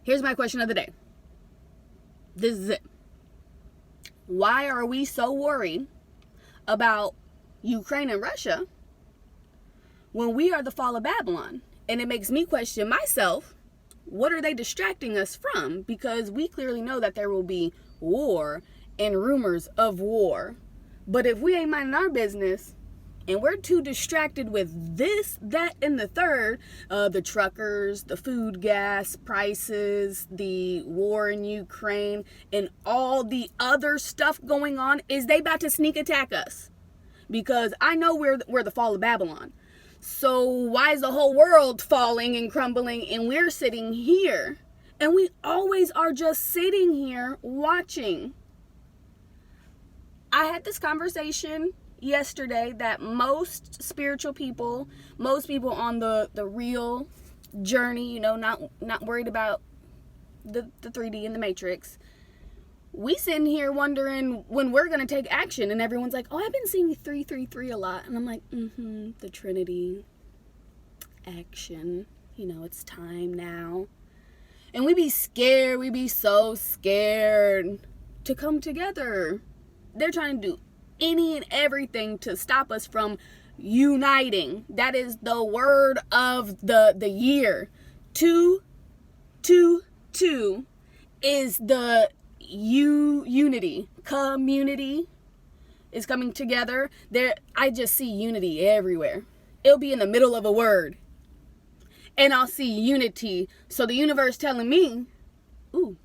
Here's my question of the day. This is it. Why are we so worried about Ukraine and Russia when we are the fall of Babylon? And it makes me question myself, what are they distracting us from? Because we clearly know that there will be war and rumors of war. But if we ain't minding our business and we're too distracted with this, that, and the third, the truckers, the food gas prices, the war in Ukraine, and all the other stuff going on, is they about to sneak attack us? Because I know we're the fall of Babylon. So why is the whole world falling and crumbling and we're sitting here? And we always are just sitting here watching. I had this conversation yesterday that most spiritual people, most people on the real journey, not worried about the 3D and the Matrix, we sitting here wondering when we're going to take action, and everyone's like, oh, I've been seeing 333 a lot. And I'm like, the Trinity, action, it's time now. And we be scared, we be so scared to come together. They're trying to do any and everything to stop us from uniting. That is the word of the year. 222 is the unity. Community is coming together. I just see unity everywhere. It'll be in the middle of a word, and I'll see unity. So the universe telling me, we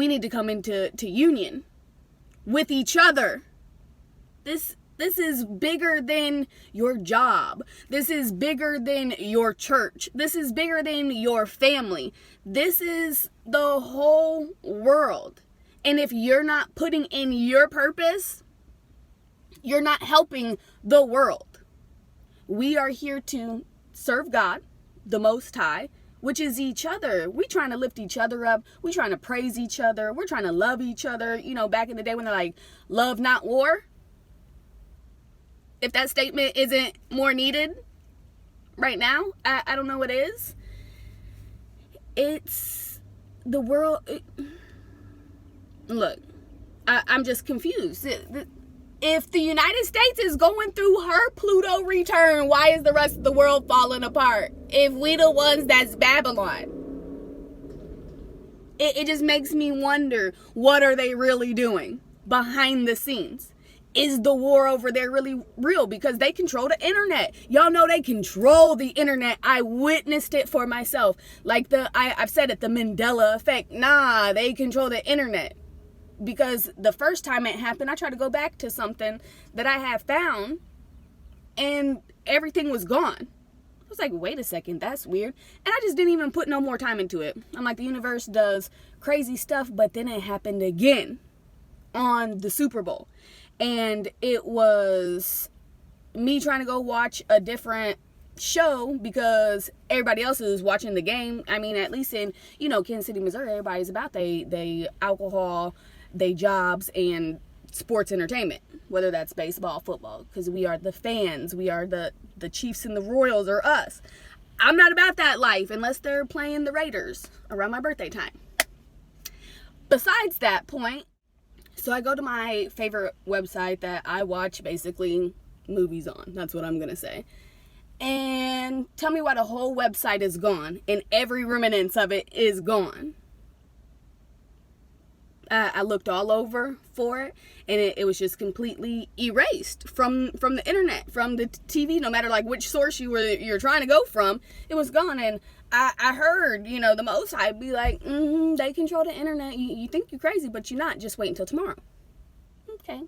need to come into union with each other. This is bigger than your job. This is bigger than your church. This is bigger than your family. This is the whole world. And if you're not putting in your purpose, you're not helping the world. We are here to serve God, the Most High, which is each other. We trying to lift each other up. We trying to praise each other. We're trying to love each other. Back in the day when they're like, love, not war. If that statement isn't more needed right now, I don't know what is. It's the world. Look, I'm just confused. If the United States is going through her Pluto return, why is the rest of the world falling apart? If we the ones that's Babylon. It just makes me wonder, what are they really doing behind the scenes? Is the war over there really real? Because they control the internet. Y'all know they control the internet. I witnessed it for myself. Like I've said it, the Mandela effect. Nah, they control the internet. Because the first time it happened, I tried to go back to something that I had found, and everything was gone. I was like, wait a second, that's weird. And I just didn't even put no more time into it. I'm like, the universe does crazy stuff, but then it happened again on the Super Bowl. And it was me trying to go watch a different show because everybody else is watching the game. I mean, at least in, Kansas City, Missouri, everybody's about they alcohol, they jobs, and sports entertainment, whether that's baseball, football, because we are the fans. We are the Chiefs and the Royals are us. I'm not about that life unless they're playing the Raiders around my birthday time. Besides that point, so I go to my favorite website that I watch basically movies on. That's what I'm going to say. And tell me why the whole website is gone and every remnants of it is gone. I looked all over for it, and it was just completely erased from the internet, from the TV. No matter like which source you're trying to go from, it was gone. And I heard, the Most High be like, they control the internet. You think you're crazy, but you're not. Just wait until tomorrow. Okay,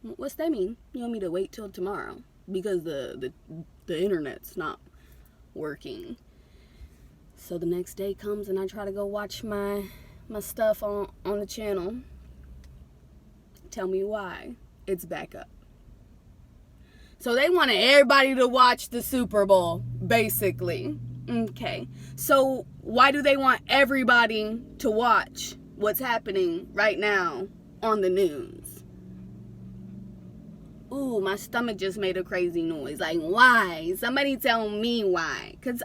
what's that mean? You want me to wait till tomorrow because the internet's not working? So the next day comes, and I try to go watch my stuff on the channel. Tell me why it's back up. So they wanted everybody to watch the Super Bowl, basically. Okay, so why do they want everybody to watch what's happening right now on the news? Ooh, my stomach just made a crazy noise. Like, why? Somebody tell me why. Because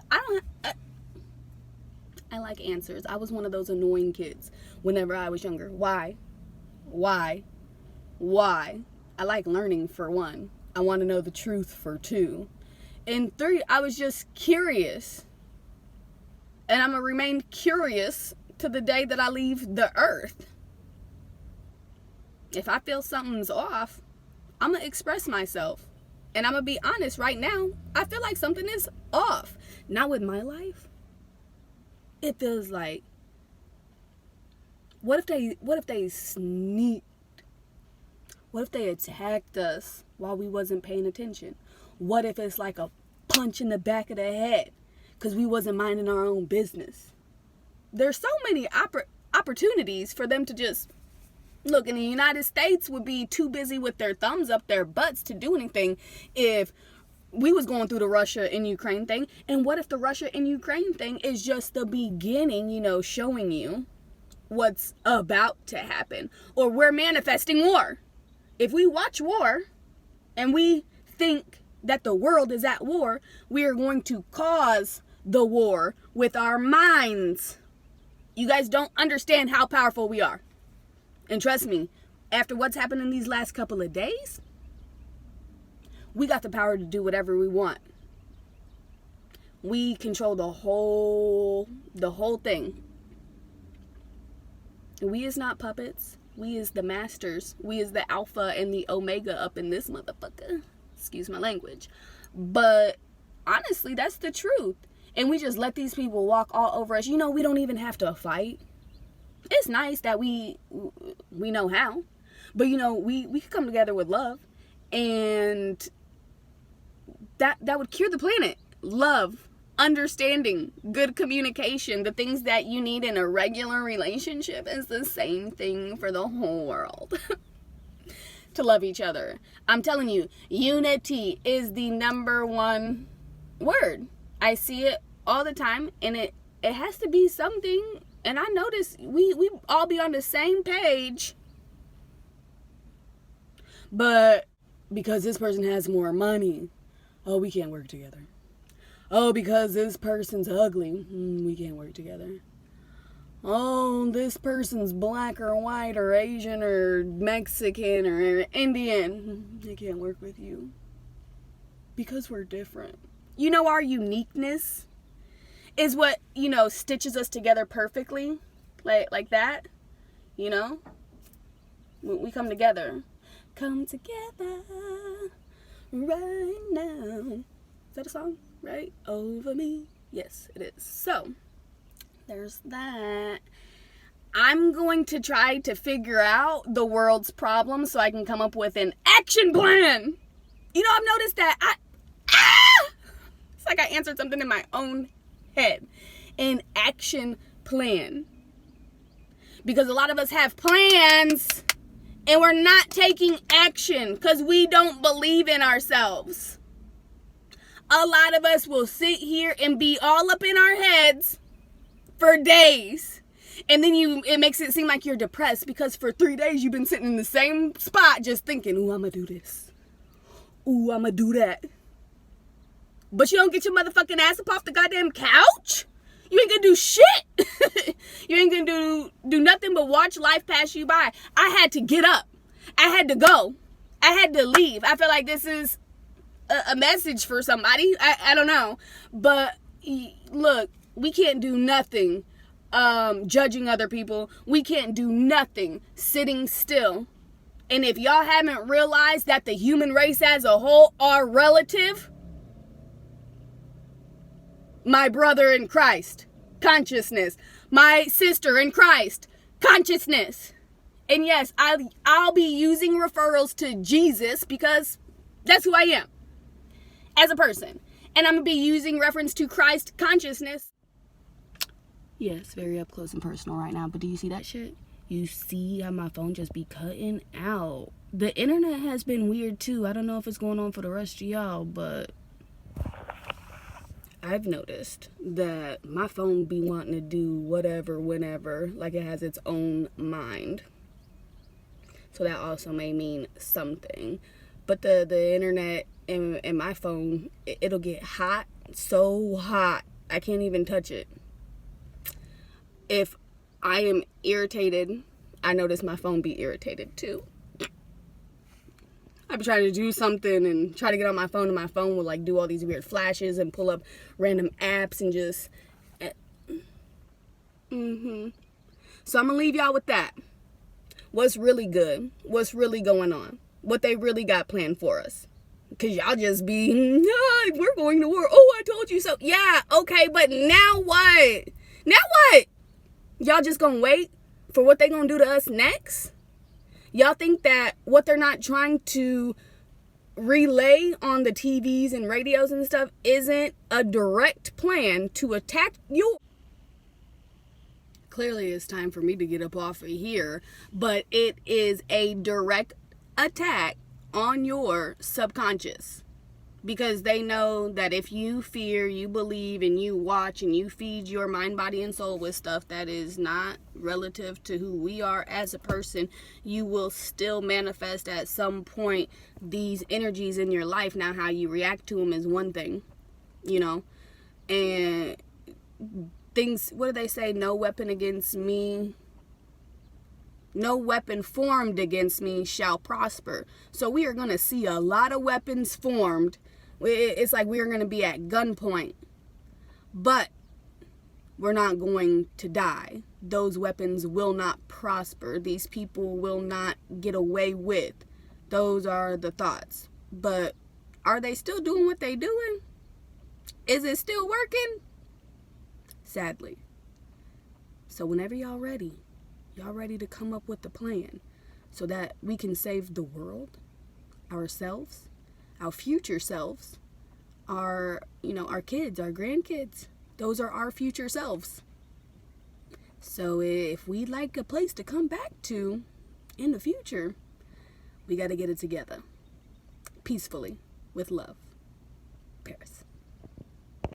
I like answers. I was one of those annoying kids whenever I was younger. Why? Why? Why? I like learning, for one. I want to know the truth, for two. And three, I was just curious. And I'm going to remain curious to the day that I leave the earth. If I feel something's off, I'm going to express myself. And I'm going to be honest right now. I feel like something is off. Not with my life. It feels like, what if they sneaked? What if they attacked us while we wasn't paying attention? What if it's like a punch in the back of the head because we wasn't minding our own business? There's so many opportunities for them to just look. In the United States would be too busy with their thumbs up their butts to do anything if we was going through the Russia and Ukraine thing. And what if the Russia and Ukraine thing is just the beginning, showing you what's about to happen? Or we're manifesting war. If we watch war and we think that the world is at war, we are going to cause the war with our minds. You guys don't understand how powerful we are. And trust me, after what's happened in these last couple of days, we got the power to do whatever we want. We control the whole thing. We is not puppets. We is the masters. We is the alpha and the omega up in this motherfucker. Excuse my language. But honestly, that's the truth. And we just let these people walk all over us. We don't even have to fight. It's nice that we know how. But we could come together with love. And that would cure the planet. Love, understanding, good communication, the things that you need in a regular relationship is the same thing for the whole world. To love each other. I'm telling you, unity is the number one word. I see it all the time, and it has to be something. And I notice we all be on the same page. But because this person has more money, oh, we can't work together. Oh, because this person's ugly, we can't work together. Oh, this person's black or white or Asian or Mexican or Indian, they can't work with you. Because we're different. Our uniqueness is what, stitches us together perfectly. Like that. We come together. Come together right now. Is that a song? Right? Over me. Yes, it is. So, there's that. I'm going to try to figure out the world's problems so I can come up with an action plan. I've noticed that it's like I answered something in my own head. An action plan. Because a lot of us have plans and we're not taking action because we don't believe in ourselves. A lot of us will sit here and be all up in our heads for days. And then it makes it seem like you're depressed because for 3 days you've been sitting in the same spot just thinking, ooh, I'm going to do this. Ooh, I'm going to do that. But you don't get your motherfucking ass up off the goddamn couch? You ain't going to do shit. You ain't going to do nothing but watch life pass you by. I had to get up. I had to go. I had to leave. I feel like this is a message for somebody. I don't know. But look, we can't do nothing judging other people. We can't do nothing sitting still. And if y'all haven't realized that the human race as a whole are relative, my brother in Christ, consciousness. My sister in Christ, consciousness. And yes, I'll be using referrals to Jesus because that's who I am as a person. And I'm going to be using reference to Christ consciousness. Yes, very up close and personal right now. But do you see that shit? You see how my phone just be cutting out. The internet has been weird too. I don't know if it's going on for the rest of y'all, but I've noticed that my phone be wanting to do whatever, whenever, like it has its own mind. So that also may mean something. But the internet in my phone, it'll get hot, so hot, I can't even touch it. If I am irritated, I notice my phone be irritated too. I be trying to do something and try to get on my phone, and my phone will like do all these weird flashes and pull up random apps and just So I'm gonna leave y'all with that. What's really good? What's really going on? What they really got planned for us? Cause y'all just be, we're going to war. Oh, I told you so. Yeah, okay, but now what? Now what? Y'all just gonna wait for what they gonna do to us next? Y'all think that what they're not trying to relay on the TVs and radios and stuff isn't a direct plan to attack you? Clearly it's time for me to get up off of here, but it is a direct attack on your subconscious, because they know that if you fear, you believe, and you watch and you feed your mind, body, and soul with stuff that is not relative to who we are as a person, you will still manifest at some point these energies in your life. Now, how you react to them is one thing, and things, what do they say? No weapon formed against me shall prosper. So we are going to see a lot of weapons formed. It's like we are going to be at gunpoint, but we're not going to die. Those weapons will not prosper. These people will not get away with. Those are the thoughts. But are they still doing what they doing? Is it still working? Sadly. So whenever y'all ready to come up with a plan so that we can save the world, ourselves, our future selves, our kids, our grandkids. Those are our future selves. So if we'd like a place to come back to in the future, we got to get it together. Peacefully, with love. Paris.